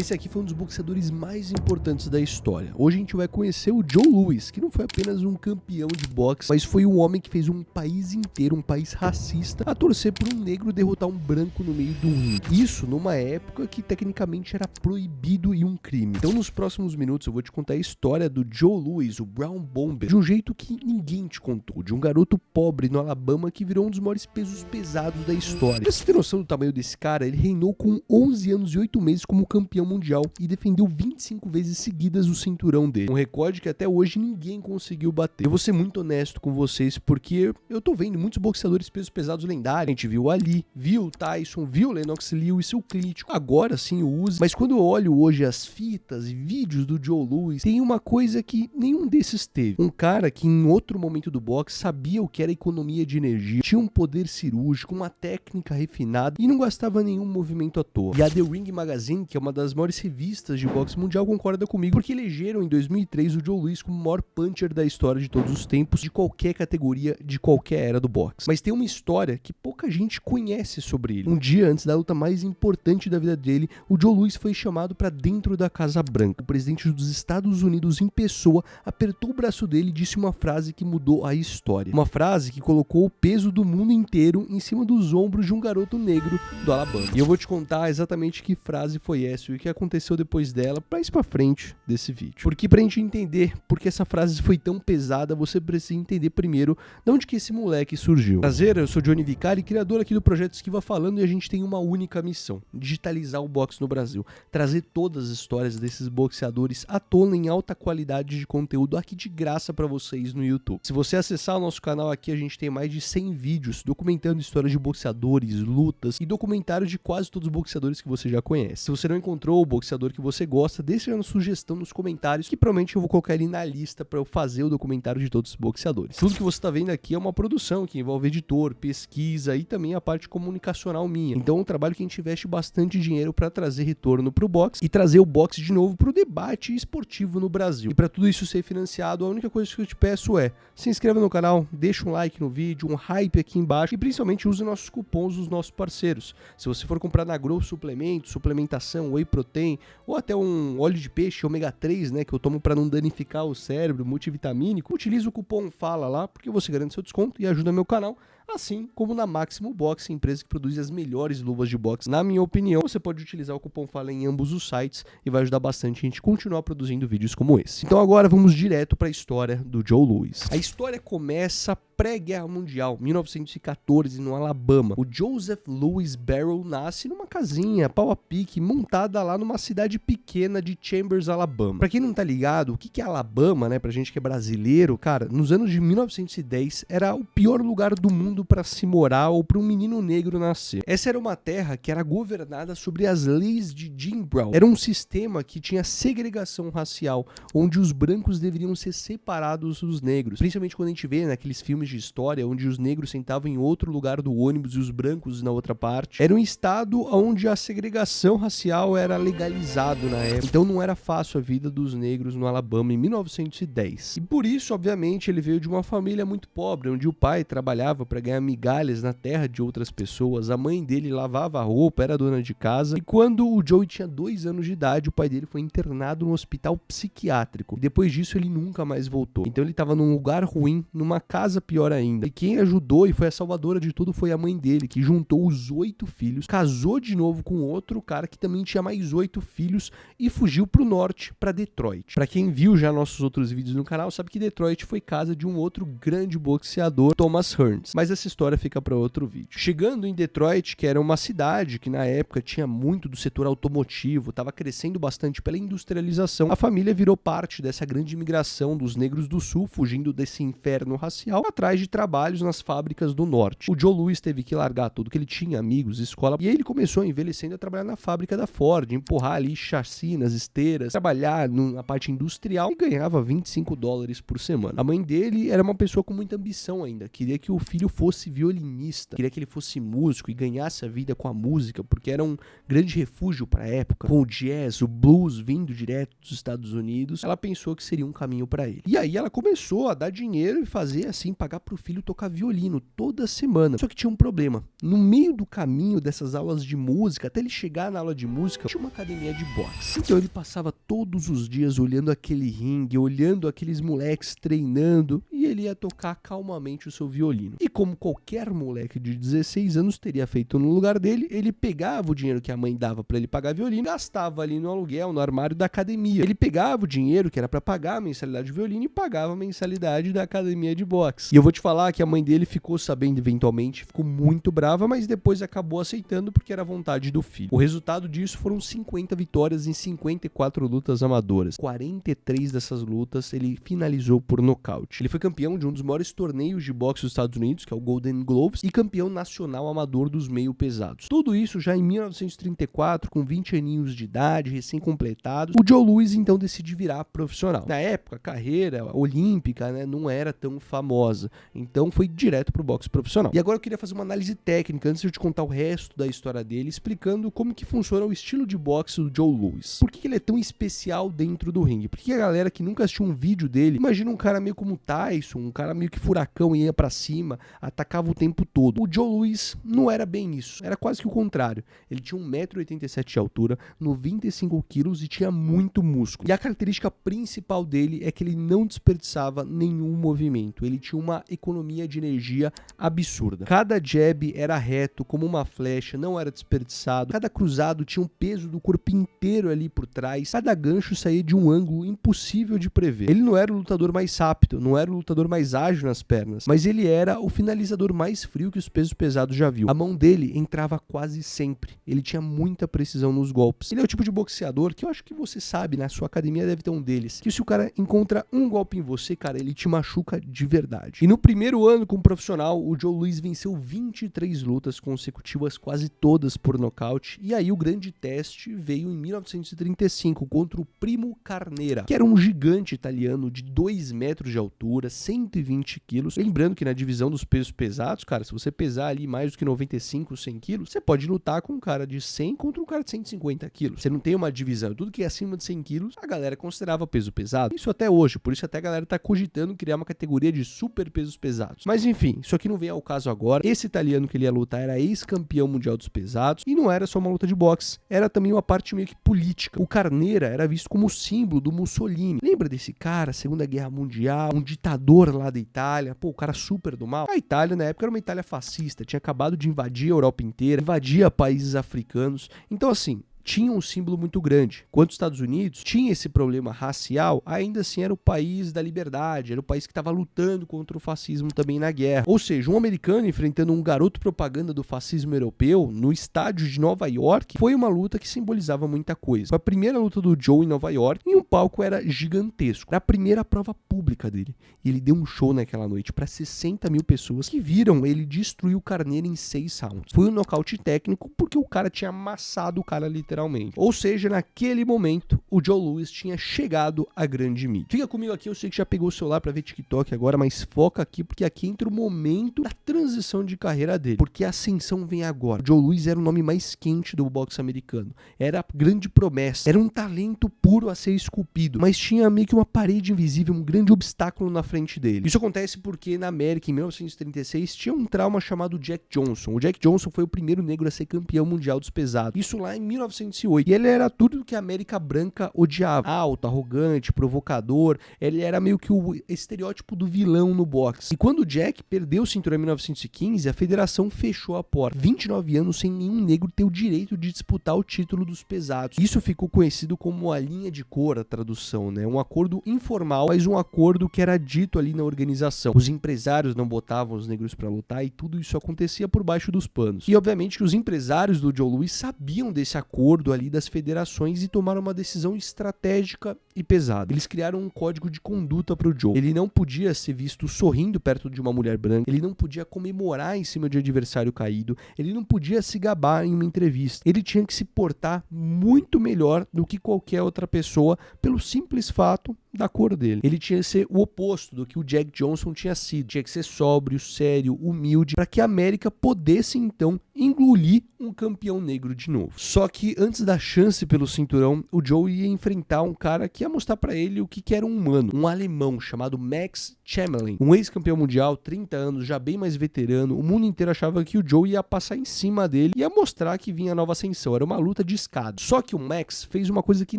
Esse aqui foi um dos boxeadores mais importantes da história. Hoje a gente vai conhecer o Joe Louis, que não foi apenas um campeão de boxe, mas foi um homem que fez um país inteiro, um país racista, a torcer por um negro derrotar um branco no meio do ringue. Isso numa época que tecnicamente era proibido e um crime. Então nos próximos minutos eu vou te contar a história do Joe Louis, o Brown Bomber, de um jeito que ninguém te contou, de um garoto pobre no Alabama que virou um dos maiores pesos pesados da história. Pra você ter noção do tamanho desse cara, ele reinou com 11 anos e 8 meses como campeão mundial e defendeu 25 vezes seguidas o cinturão dele. Um recorde que até hoje ninguém conseguiu bater. Eu vou ser muito honesto com vocês, porque eu tô vendo muitos boxeadores pesos pesados lendários. A gente viu o Ali, viu o Tyson, viu o Lennox Lewis, o Klitschko. Agora sim o Uzi. Mas quando eu olho hoje as fitas e vídeos do Joe Louis, tem uma coisa que nenhum desses teve. Um cara que em outro momento do boxe sabia o que era economia de energia, tinha um poder cirúrgico, uma técnica refinada e não gastava nenhum movimento à toa. E a The Ring Magazine, que é uma das maiores revistas de boxe mundial, concorda comigo, porque elegeram em 2003 o Joe Louis como o maior puncher da história de todos os tempos, de qualquer categoria, de qualquer era do boxe. Mas tem uma história que pouca gente conhece sobre ele. Um dia antes da luta mais importante da vida dele, o Joe Louis foi chamado para dentro da Casa Branca. O presidente dos Estados Unidos em pessoa apertou o braço dele e disse uma frase que mudou a história. Uma frase que colocou o peso do mundo inteiro em cima dos ombros de um garoto negro do Alabama. E eu vou te contar exatamente que frase foi essa e o que aconteceu depois dela, pra ir pra frente desse vídeo. Porque pra gente entender porque essa frase foi tão pesada, você precisa entender primeiro de onde que esse moleque surgiu. Prazer, eu sou Johnny Vicari, criador aqui do Projeto Esquiva Falando, e a gente tem uma única missão: digitalizar o boxe no Brasil, trazer todas as histórias desses boxeadores à tona em alta qualidade de conteúdo aqui de graça pra vocês no YouTube. Se você acessar o nosso canal aqui, a gente tem mais de 100 vídeos documentando histórias de boxeadores, lutas e documentários de quase todos os boxeadores que você já conhece. Se você não encontrou o boxeador que você gosta, deixa uma sugestão nos comentários que provavelmente eu vou colocar ele na lista para eu fazer o documentário de todos os boxeadores. Tudo que você está vendo aqui é uma produção que envolve editor, pesquisa e também a parte comunicacional minha. Então é um trabalho que a gente investe bastante dinheiro para trazer retorno para o boxe e trazer o boxe de novo para o debate esportivo no Brasil. E para tudo isso ser financiado, a única coisa que eu te peço é: se inscreva no canal, deixa um like no vídeo, um hype aqui embaixo e principalmente use nossos cupons dos nossos parceiros. Se você for comprar na Grow Suplementos, suplementação, whey protein ou até um óleo de peixe ômega 3, né, que eu tomo para não danificar o cérebro, multivitamínico, utilize o cupom FALA lá, porque você garante seu desconto e ajuda meu canal, assim como na Máximo Boxe, empresa que produz as melhores luvas de boxe. Na minha opinião, você pode utilizar o cupom FALA em ambos os sites e vai ajudar bastante a gente a continuar produzindo vídeos como esse. Então agora vamos direto para a história do Joe Louis. A história começa pré-guerra mundial, 1914, no Alabama. O Joseph Louis Barrow nasce numa casinha, pau a pique, montada lá numa cidade pequena de Chambers, Alabama. Pra quem não tá ligado, o que é Alabama, né, pra gente que é brasileiro, cara, nos anos de 1910 era o pior lugar do mundo pra se morar ou pra um menino negro nascer. Essa era uma terra que era governada sobre as leis de Jim Brown. Era um sistema que tinha segregação racial, onde os brancos deveriam ser separados dos negros. Principalmente quando a gente vê naqueles filmes de história onde os negros sentavam em outro lugar do ônibus e os brancos na outra parte. Era um estado onde a segregação racial era legalizado na época. Então não era fácil a vida dos negros no Alabama em 1910. E por isso, obviamente, ele veio de uma família muito pobre, onde o pai trabalhava para ganhar migalhas na terra de outras pessoas, a mãe dele lavava a roupa, era dona de casa. E quando o Joey tinha 2 anos de idade, o pai dele foi internado no hospital psiquiátrico. E depois disso ele nunca mais voltou. Então ele estava num lugar ruim, numa casa pior ainda. E quem ajudou e foi a salvadora de tudo foi a mãe dele, que juntou os 8 filhos, casou de novo com outro cara que também tinha mais 8 filhos e fugiu pro norte, pra Detroit. Pra quem viu já nossos outros vídeos no canal, sabe que Detroit foi casa de um outro grande boxeador, Thomas Hearns. Mas essa história fica pra outro vídeo. Chegando em Detroit, que era uma cidade que na época tinha muito do setor automotivo, estava crescendo bastante pela industrialização, a família virou parte dessa grande imigração dos negros do sul, fugindo desse inferno racial, atrás de trabalhos nas fábricas do norte. O Joe Louis teve que largar tudo que ele tinha, amigos, escola, e aí ele começou envelhecendo a trabalhar na fábrica da Ford, empurrar ali chacinas, esteiras, trabalhar na parte industrial e ganhava $25 por semana. A mãe dele era uma pessoa com muita ambição ainda, queria que o filho fosse violinista, queria que ele fosse músico e ganhasse a vida com a música, porque era um grande refúgio para a época, com o jazz, o blues vindo direto dos Estados Unidos, ela pensou que seria um caminho para ele. E aí ela começou a dar dinheiro e fazer assim, pagar pro filho tocar violino toda semana. Só que tinha um problema. No meio do caminho dessas aulas de música, até ele chegar na aula de música, tinha uma academia de boxe. Então ele passava todos os dias olhando aquele ringue, olhando aqueles moleques treinando, e ele ia tocar calmamente o seu violino. E como qualquer moleque de 16 anos teria feito no lugar dele, ele pegava o dinheiro que a mãe dava para ele pagar violino, gastava ali no aluguel, no armário da academia. Ele pegava o dinheiro que era para pagar a mensalidade de violino e pagava a mensalidade da academia de boxe. E eu vou te falar que a mãe dele ficou sabendo eventualmente, ficou muito brava, mas depois acabou aceitando porque era a vontade do filho. O resultado disso foram 50 vitórias em 54 lutas amadoras. 43 dessas lutas ele finalizou por nocaute. Ele foi campeão de um dos maiores torneios de boxe dos Estados Unidos, que é o Golden Gloves, e campeão nacional amador dos meio pesados. Tudo isso já em 1934, com 20 aninhos de idade, recém-completados, o Joe Louis então decide virar profissional. Na época, a carreira olímpica, né, não era tão famosa, então foi direto pro boxe profissional. E agora eu queria fazer uma análise técnica, antes de eu te contar o resto da história dele, explicando como que funciona o estilo de boxe do Joe Louis. Por que ele é tão especial dentro do ringue? Porque a galera que nunca assistiu um vídeo dele, imagina um cara meio como o Tyson, um cara meio que furacão, ia pra cima, atacava o tempo todo. O Joe Louis não era bem isso, era quase que o contrário. Ele tinha 1,87 m de altura, 95 kg e tinha muito músculo. E a característica principal dele é que ele não desperdiçava nenhum movimento. Ele tinha uma economia de energia absurda. Cada jab era reto, como uma flecha, não era desperdiçado. Cada cruzado tinha um peso do corpo inteiro ali por trás. Cada gancho saía de um ângulo impossível de prever. Ele não era o lutador mais rápido, não era o lutador mais ágil nas pernas, mas ele era o finalizador mais frio que os pesos pesados já viu. A mão dele entrava quase sempre. Ele tinha muita precisão nos golpes. Ele é o tipo de boxeador que eu acho que você sabe, na sua academia deve ter um deles, que se o cara encontra um golpe em você, cara, ele te machuca de verdade. E no primeiro ano como profissional, o Joe Louis venceu 23 lutas consecutivas, quase todas por nocaute, e aí o grande teste veio em 1935 contra o Primo Carnera, que era um gigante italiano de 2 metros de altura, 120 quilos. Lembrando que na divisão dos pesos pesados, cara, se você pesar ali mais do que 95, 100 quilos, você pode lutar com um cara de 100 contra um cara de 150 quilos. Você não tem uma divisão. Tudo que é acima de 100 quilos, a galera considerava peso pesado. Isso até hoje, por isso até a galera tá cogitando criar uma categoria de super pesos pesados. Mas enfim, isso aqui não vem ao caso agora. Esse italiano que ele ia lutar era ex-campeão mundial dos pesados e não era só uma luta de boxe, era também uma parte meio que política. O Carnera era visto como símbolo do Mussolini. Lembra desse cara, Segunda Guerra Mundial, um ditador lá da Itália, pô, o cara super do mal? A Itália na época era uma Itália fascista, tinha acabado de invadir a Europa inteira, invadia países africanos. Então assim, tinha um símbolo muito grande. Enquanto os Estados Unidos tinha esse problema racial, ainda assim era o país da liberdade, era o país que estava lutando contra o fascismo também na guerra. Ou seja, um americano enfrentando um garoto propaganda do fascismo europeu no estádio de Nova York foi uma luta que simbolizava muita coisa. Foi a primeira luta do Joe em Nova York e o palco era gigantesco. Era a primeira prova pública dele. E ele deu um show naquela noite para 60 mil pessoas que viram ele destruir o Carneiro em 6 rounds. Foi um nocaute técnico porque o cara tinha amassado o cara literalmente. Ou seja, naquele momento, o Joe Louis tinha chegado à grande mídia. Fica comigo aqui, eu sei que já pegou o celular pra ver TikTok agora, mas foca aqui, porque aqui entra o momento da transição de carreira dele. Porque a ascensão vem agora. O Joe Louis era o nome mais quente do boxe americano. Era a grande promessa. Era um talento puro a ser esculpido. Mas tinha meio que uma parede invisível, um grande obstáculo na frente dele. Isso acontece porque na América, em 1936, tinha um trauma chamado Jack Johnson. O Jack Johnson foi o primeiro negro a ser campeão mundial dos pesados. Isso lá em 1908. E ele era tudo que a América branca odiava. Alto, arrogante, provocador. Ele era meio que o estereótipo do vilão no boxe. E quando o Jack perdeu o cinturão em 1915, a federação fechou a porta. 29 anos sem nenhum negro ter o direito de disputar o título dos pesados. Isso ficou conhecido como a linha de cor, a tradução, né? Um acordo informal, mas um acordo que era dito ali na organização. Os empresários não botavam os negros pra lutar e tudo isso acontecia por baixo dos panos. E obviamente que os empresários do Joe Louis sabiam desse acordo ali das federações e tomaram uma decisão estratégica e pesada. Eles criaram um código de conduta para o Joe. Ele não podia ser visto sorrindo perto de uma mulher branca, ele não podia comemorar em cima de um adversário caído, ele não podia se gabar em uma entrevista. Ele tinha que se portar muito melhor do que qualquer outra pessoa pelo simples fato da cor dele. Ele tinha que ser o oposto do que o Jack Johnson tinha sido. Tinha que ser sóbrio, sério, humilde, para que a América pudesse então engolir um campeão negro de novo. Só que antes da chance pelo cinturão, o Joe ia enfrentar um cara que ia mostrar para ele o que era um humano, um alemão chamado Max Chamberlain, um ex-campeão mundial, 30 anos, já bem mais veterano. O mundo inteiro achava que o Joe ia passar em cima dele e ia mostrar que vinha nova ascensão. Era uma luta de escada. Só que o Max fez uma coisa que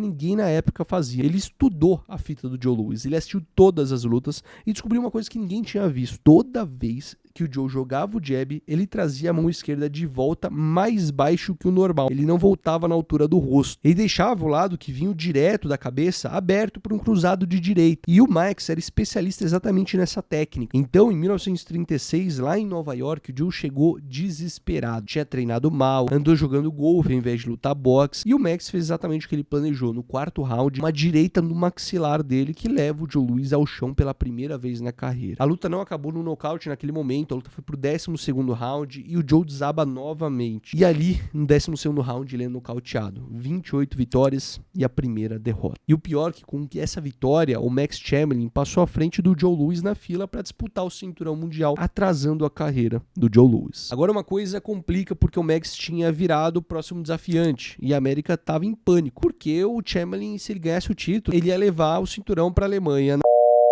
ninguém na época fazia. Ele estudou a fita do Joe Louis, ele assistiu todas as lutas e descobriu uma coisa que ninguém tinha visto. Toda vez que o Joe jogava o jab, ele trazia a mão esquerda de volta mais baixo que o normal. Ele não voltava na altura do rosto. Ele deixava o lado que vinha direto da cabeça aberto para um cruzado de direita. E o Max era especialista exatamente nessa técnica. Então, em 1936, lá em Nova York, o Joe chegou desesperado. Tinha treinado mal, andou jogando golfe ao invés de lutar boxe. E o Max fez exatamente o que ele planejou. No quarto round, uma direita no maxilar dele que leva o Joe Louis ao chão pela primeira vez na carreira. A luta não acabou no nocaute naquele momento. A luta foi pro 12º round e o Joe desaba novamente. E ali, no 12º round, ele é nocauteado. 28 vitórias e a primeira derrota. E o pior que com essa vitória, o Max Chamberlain passou à frente do Joe Louis na fila para disputar o cinturão mundial, atrasando a carreira do Joe Louis. Agora uma coisa complica porque o Max tinha virado o próximo desafiante e a América estava em pânico, porque o Chamberlain, se ele ganhasse o título, ele ia levar o cinturão para a Alemanha.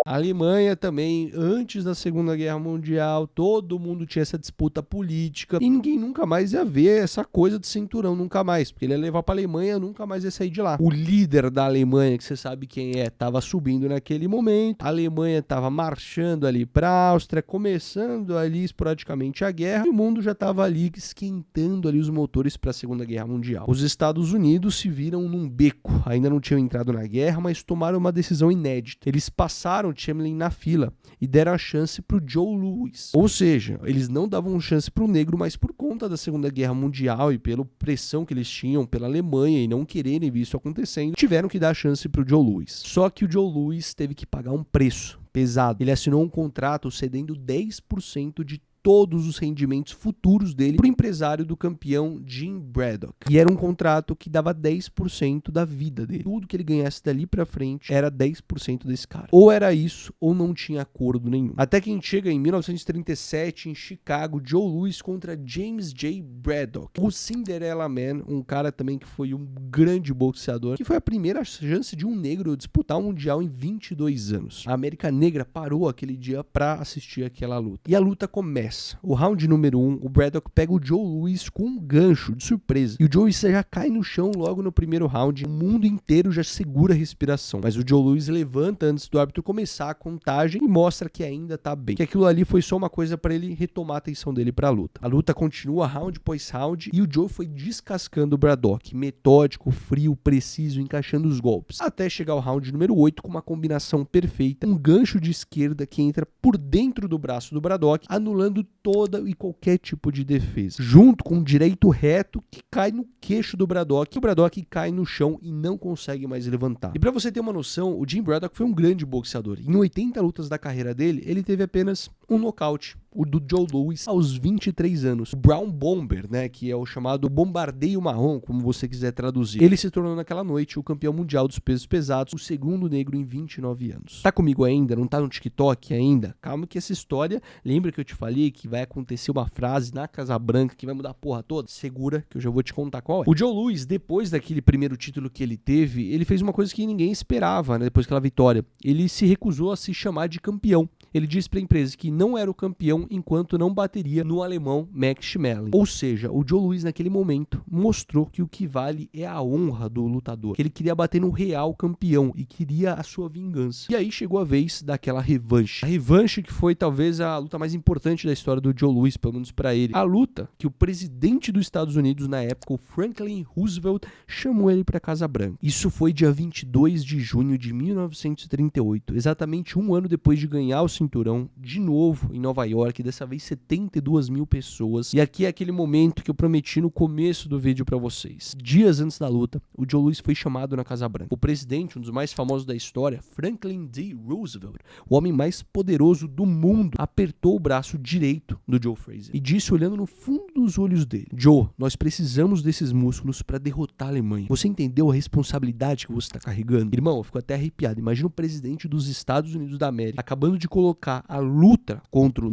A Alemanha também, antes da Segunda Guerra Mundial, todo mundo tinha essa disputa política e ninguém nunca mais ia ver essa coisa de cinturão, nunca mais, porque ele ia levar pra Alemanha, nunca mais ia sair de lá. O líder da Alemanha, que você sabe quem é, tava subindo naquele momento, a Alemanha tava marchando ali pra Áustria, começando ali esporadicamente a guerra, e o mundo já tava ali esquentando ali os motores pra Segunda Guerra Mundial. Os Estados Unidos se viram num beco, ainda não tinham entrado na guerra, mas tomaram uma decisão inédita. Eles passaram Chamberlain na fila e deram a chance pro Joe Louis. Ou seja, eles não davam chance pro negro, mas por conta da Segunda Guerra Mundial e pela pressão que eles tinham pela Alemanha e não quererem ver isso acontecendo, tiveram que dar a chance pro Joe Louis. Só que o Joe Louis teve que pagar um preço pesado. Ele assinou um contrato cedendo 10% de todos os rendimentos futuros dele para o empresário do campeão Jim Braddock. E era um contrato que dava 10% da vida dele. Tudo que ele ganhasse dali para frente era 10% desse cara. Ou era isso, ou não tinha acordo nenhum. Até que a gente chega em 1937, em Chicago, Joe Louis contra James J. Braddock. O Cinderella Man, um cara também que foi um grande boxeador, que foi a primeira chance de um negro disputar um mundial em 22 anos. A América Negra parou aquele dia para assistir aquela luta. E a luta começa. O round número 1, o Braddock pega o Joe Louis com um gancho de surpresa. E o Joe já cai no chão logo no primeiro round. O mundo inteiro já segura a respiração. Mas o Joe Louis levanta antes do árbitro começar a contagem e mostra que ainda tá bem. Que aquilo ali foi só uma coisa para ele retomar a atenção dele pra luta. A luta continua round após round e o Joe foi descascando o Braddock. Metódico, frio, preciso, encaixando os golpes. Até chegar ao round número 8 com uma combinação perfeita. Um gancho de esquerda que entra por dentro do braço do Braddock, anulando toda e qualquer tipo de defesa, junto com um direito reto que cai no queixo do Braddock, e o Braddock cai no chão e não consegue mais levantar. E pra você ter uma noção, o Jim Braddock foi um grande boxeador. Em 80 lutas da carreira dele, ele teve apenas um nocaute, o do Joe Louis, aos 23 anos. O Brown Bomber, né, que é o chamado bombardeio marrom, como você quiser traduzir. Ele se tornou naquela noite o campeão mundial dos pesos pesados, o segundo negro em 29 anos. Tá comigo ainda? Não tá no TikTok ainda? Calma que essa história, lembra que eu te falei que vai acontecer uma frase na Casa Branca que vai mudar a porra toda? Segura que eu já vou te contar qual é. O Joe Louis, depois daquele primeiro título que ele teve, ele fez uma coisa que ninguém esperava, né, depois daquela vitória. Ele se recusou a se chamar de campeão. Ele disse para a empresa que não era o campeão enquanto não bateria no alemão Max Chamberlain. Ou seja, o Joe Louis naquele momento mostrou que o que vale é a honra do lutador. Que ele queria bater no real campeão e queria a sua vingança. E aí chegou a vez daquela revanche. A revanche que foi talvez a luta mais importante da história do Joe Louis, pelo menos para ele. A luta que o presidente dos Estados Unidos na época, o Franklin Roosevelt, chamou ele para a Casa Branca. Isso foi dia 22 de junho de 1938, exatamente um ano depois de ganhar o cinturão, de novo em Nova York, dessa vez 72 mil pessoas. E aqui é aquele momento que eu prometi no começo do vídeo pra vocês. Dias antes da luta, o Joe Louis foi chamado na Casa Branca. O presidente, um dos mais famosos da história, Franklin D. Roosevelt, o homem mais poderoso do mundo, apertou o braço direito do Joe Frazier e disse, olhando no fundo os olhos dele. Joe, nós precisamos desses músculos para derrotar a Alemanha. Você entendeu a responsabilidade que você está carregando? Irmão, eu fico até arrepiado. Imagina o presidente dos Estados Unidos da América acabando de colocar a luta contra o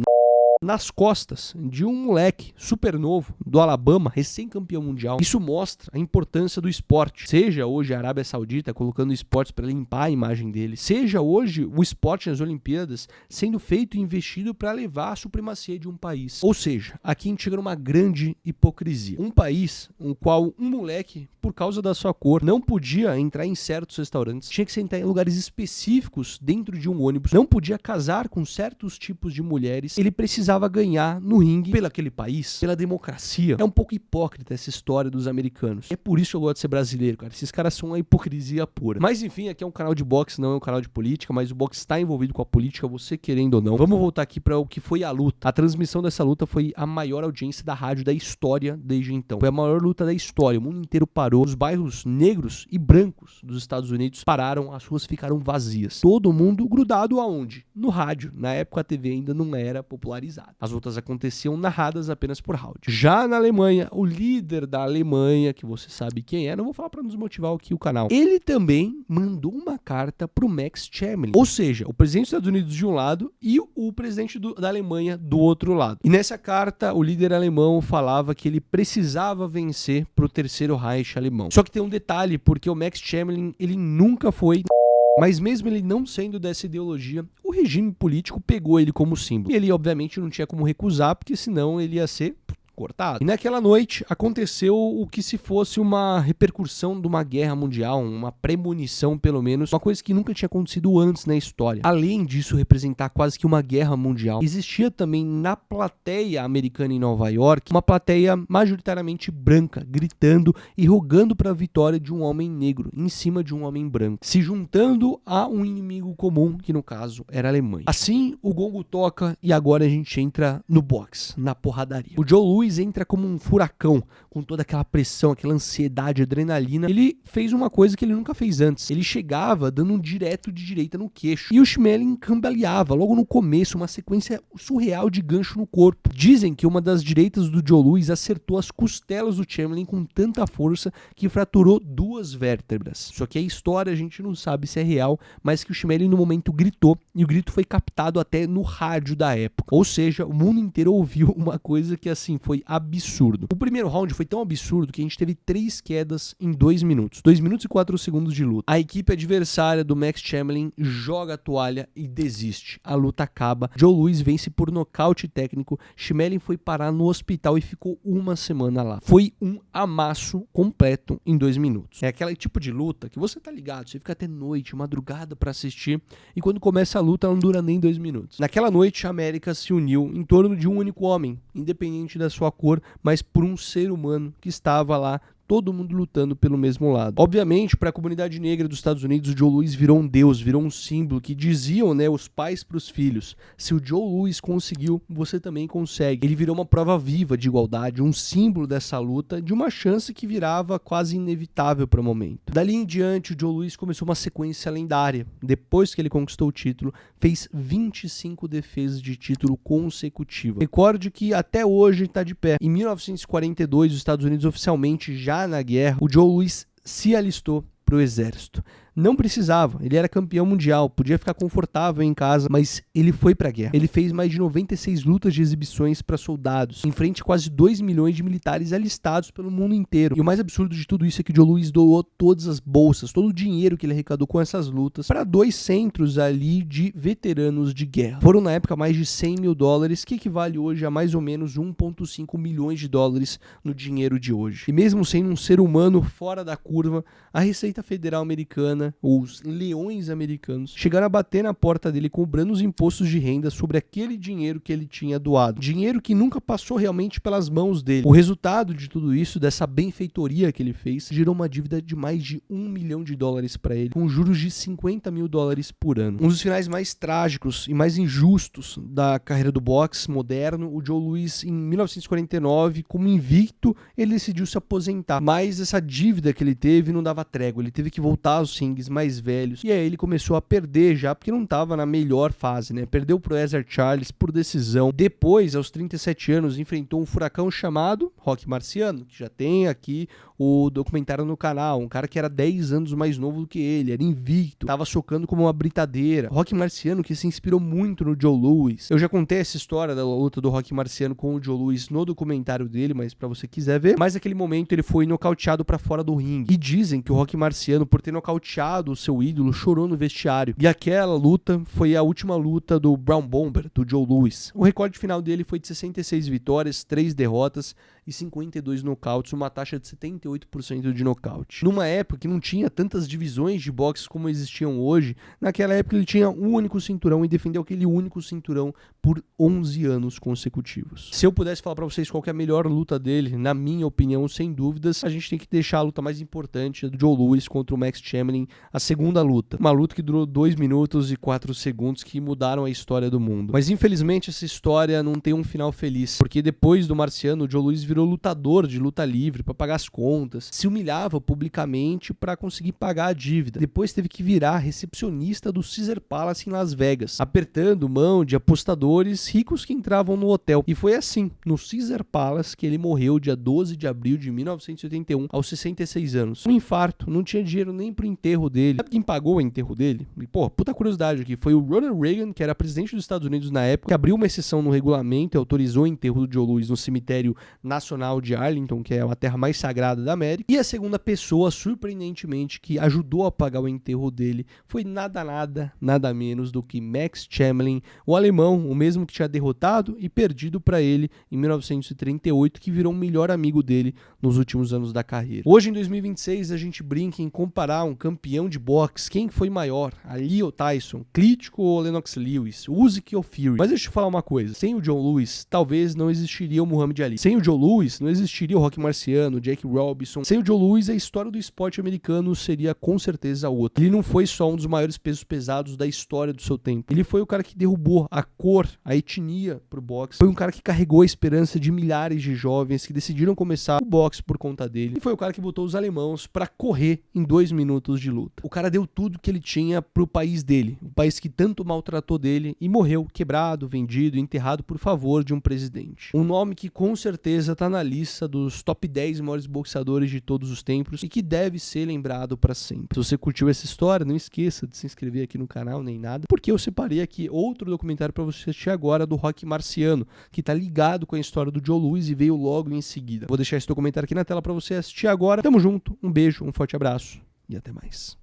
nas costas de um moleque super novo do Alabama, recém-campeão mundial. Isso mostra a importância do esporte. Seja hoje a Arábia Saudita colocando esportes para limpar a imagem dele, seja hoje o esporte nas Olimpíadas sendo feito e investido para levar a supremacia de um país. Ou seja, aqui a gente chega numa grande hipocrisia. Um país no qual um moleque, por causa da sua cor, não podia entrar em certos restaurantes, tinha que sentar em lugares específicos dentro de um ônibus, não podia casar com certos tipos de mulheres, ele precisava ganhar no ringue pelo aquele país, pela democracia. É um pouco hipócrita essa história dos americanos. É por isso que eu gosto de ser brasileiro, cara. Esses caras são uma hipocrisia pura. Mas enfim, aqui é um canal de boxe, não é um canal de política, mas o boxe está envolvido com a política, você querendo ou não. Vamos voltar aqui para o que foi a luta. A transmissão dessa luta foi a maior audiência da rádio da história desde então. Foi a maior luta da história. O mundo inteiro parou. Os bairros negros e brancos dos Estados Unidos pararam, as ruas ficaram vazias. Todo mundo grudado aonde? No rádio. Na época a TV ainda não era popularizada. As lutas aconteciam narradas apenas por rádio. Já na Alemanha, o líder da Alemanha, que você sabe quem é, não vou falar para nos motivar aqui o canal, ele também mandou uma carta pro Max Chamberlain. Ou seja, o presidente dos Estados Unidos de um lado e o presidente da Alemanha do outro lado. E nessa carta, o líder alemão falava que ele precisava vencer pro Terceiro Reich alemão. Só que tem um detalhe, porque o Max Chamberlain, ele nunca foi... Mas mesmo ele não sendo dessa ideologia, o regime político pegou ele como símbolo. E ele, obviamente, não tinha como recusar, porque senão ele ia ser cortado. E naquela noite aconteceu o que se fosse uma repercussão de uma guerra mundial, uma premonição pelo menos, uma coisa que nunca tinha acontecido antes na história. Além disso representar quase que uma guerra mundial, existia também na plateia americana em Nova York, uma plateia majoritariamente branca, gritando e rogando para a vitória de um homem negro em cima de um homem branco, se juntando a um inimigo comum, que no caso era a Alemanha. Assim, o gongo toca e agora a gente entra no boxe, na porradaria. O Joe Louis entra como um furacão, com toda aquela pressão, aquela ansiedade, adrenalina. Ele fez uma coisa que ele nunca fez antes. Ele chegava dando um direto de direita no queixo. E o Schmeling cambaleava logo no começo, uma sequência surreal de gancho no corpo. Dizem que uma das direitas do Joe Louis acertou as costelas do Chamberlain com tanta força que fraturou 2 vértebras. Só que a história a gente não sabe se é real, mas que o Schmeling no momento gritou e o grito foi captado até no rádio da época. Ou seja, o mundo inteiro ouviu uma coisa que assim foi absurdo. O primeiro round foi tão absurdo que a gente teve 3 quedas em 2 minutos. 2 minutos e 4 segundos de luta. A equipe adversária do Max Chamberlain joga a toalha e desiste. A luta acaba. Joe Louis vence por nocaute técnico. Schmeling foi parar no hospital e ficou 1 semana lá. Foi um amasso completo em 2 minutos. É aquele tipo de luta que você tá ligado, você fica até noite, madrugada pra assistir e quando começa a luta ela não dura nem 2 minutos. Naquela noite a América se uniu em torno de um único homem, independente da sua cor, mas por um ser humano que estava lá, todo mundo lutando pelo mesmo lado. Obviamente, para a comunidade negra dos Estados Unidos, o Joe Louis virou um deus, virou um símbolo que diziam, né, os pais para os filhos, se o Joe Louis conseguiu, você também consegue. Ele virou uma prova viva de igualdade, um símbolo dessa luta, de uma chance que virava quase inevitável para o momento. Dali em diante, o Joe Louis começou uma sequência lendária. Depois que ele conquistou o título, fez 25 defesas de título consecutivas. Recorde que até hoje está de pé. Em 1942, os Estados Unidos oficialmente já na guerra, o Joe Louis se alistou para o exército. Não precisava, ele era campeão mundial, podia ficar confortável em casa, mas ele foi pra guerra. Ele fez mais de 96 lutas de exibições para soldados, em frente a quase 2 milhões de militares alistados pelo mundo inteiro. E o mais absurdo de tudo isso é que o Joe Louis doou todas as bolsas, todo o dinheiro que ele arrecadou com essas lutas, para 2 centros ali de veteranos de guerra. Foram na época mais de 100 mil dólares, que equivale hoje a mais ou menos 1,5 milhões de dólares no dinheiro de hoje. E mesmo sendo um ser humano fora da curva, a Receita Federal Americana, os leões americanos, chegaram a bater na porta dele cobrando os impostos de renda sobre aquele dinheiro que ele tinha doado. Dinheiro que nunca passou realmente pelas mãos dele. O resultado de tudo isso, dessa benfeitoria que ele fez, gerou uma dívida de mais de 1 milhão de dólares para ele, com juros de 50 mil dólares por ano. Um dos finais mais trágicos e mais injustos da carreira do boxe moderno, o Joe Louis, em 1949, como invicto, ele decidiu se aposentar. Mas essa dívida que ele teve não dava trégua. Ele teve que voltar aos perrengues, mais velhos. E aí ele começou a perder já, porque não tava na melhor fase, né? Perdeu pro César Charles por decisão. Depois, aos 37 anos, enfrentou um furacão chamado Rocky Marciano, que já tem aqui o documentário no canal. Um cara que era 10 anos mais novo do que ele, era invicto, tava socando como uma britadeira. Rocky Marciano que se inspirou muito no Joe Louis. Eu já contei essa história da luta do Rocky Marciano com o Joe Louis no documentário dele, mas pra você quiser ver. Mas naquele momento ele foi nocauteado pra fora do ringue. E dizem que o Rocky Marciano, por ter nocauteado o seu ídolo, chorou no vestiário. E aquela luta foi a última luta do Brown Bomber, do Joe Louis. O recorde final dele foi de 66 vitórias, 3 derrotas e 52 nocautes, uma taxa de 78% de nocaute. Numa época que não tinha tantas divisões de boxe como existiam hoje, naquela época ele tinha um único cinturão e defendeu aquele único cinturão por 11 anos consecutivos. Se eu pudesse falar pra vocês qual que é a melhor luta dele, na minha opinião, sem dúvidas, a gente tem que deixar a luta mais importante, a do Joe Louis contra o Max Chamberlain, a segunda luta. Uma luta que durou 2 minutos e 4 segundos, que mudaram a história do mundo. Mas infelizmente essa história não tem um final feliz, porque depois do Marciano, o Joe Louis virou lutador de luta livre para pagar as contas, se humilhava publicamente para conseguir pagar a dívida. Depois teve que virar recepcionista do Caesar Palace em Las Vegas, apertando mão de apostadores ricos que entravam no hotel. E foi assim, no Caesar Palace, que ele morreu dia 12 de abril de 1981, aos 66 anos. Um infarto, não tinha dinheiro nem pro enterro dele. Sabe quem pagou o enterro dele? E, pô, puta curiosidade aqui, foi o Ronald Reagan, que era presidente dos Estados Unidos na época, que abriu uma exceção no regulamento e autorizou o enterro do Joe Louis no cemitério nacional de Arlington, que é a terra mais sagrada da América. E a segunda pessoa, surpreendentemente, que ajudou a pagar o enterro dele foi nada menos do que Max Chamberlain, o alemão, o mesmo que tinha derrotado e perdido para ele em 1938, que virou o melhor amigo dele nos últimos anos da carreira. Hoje, em 2026, a gente brinca em comparar um campeão de boxe, quem foi maior, Ali ou Tyson, Klitschko ou Lennox Lewis, Usyk ou Fury. Mas deixa eu te falar uma coisa, sem o John Lewis, talvez não existiria o Muhammad Ali. Sem o Joe Louis, não existiria o Rocky Marciano, o Jake Robinson. Sem o Joe Louis, a história do esporte americano seria com certeza outra. Ele não foi só um dos maiores pesos pesados da história do seu tempo. Ele foi o cara que derrubou a cor, a etnia pro boxe. Foi um cara que carregou a esperança de milhares de jovens que decidiram começar o boxe por conta dele. E foi o cara que botou os alemãos pra correr em 2 minutos de luta. O cara deu tudo que ele tinha pro país dele, o país que tanto maltratou dele, e morreu quebrado, vendido, enterrado por favor de um presidente. Um nome que com certeza tá na lista dos top 10 maiores boxeadores de todos os tempos e que deve ser lembrado pra sempre. Se você curtiu essa história, não esqueça de se inscrever aqui no canal nem nada, porque eu separei aqui outro documentário pra você assistir agora do Rocky Marciano, que tá ligado com a história do Joe Louis e veio logo em seguida. Vou deixar esse documentário aqui na tela pra você assistir agora. Tamo junto, um beijo, um forte abraço e até mais.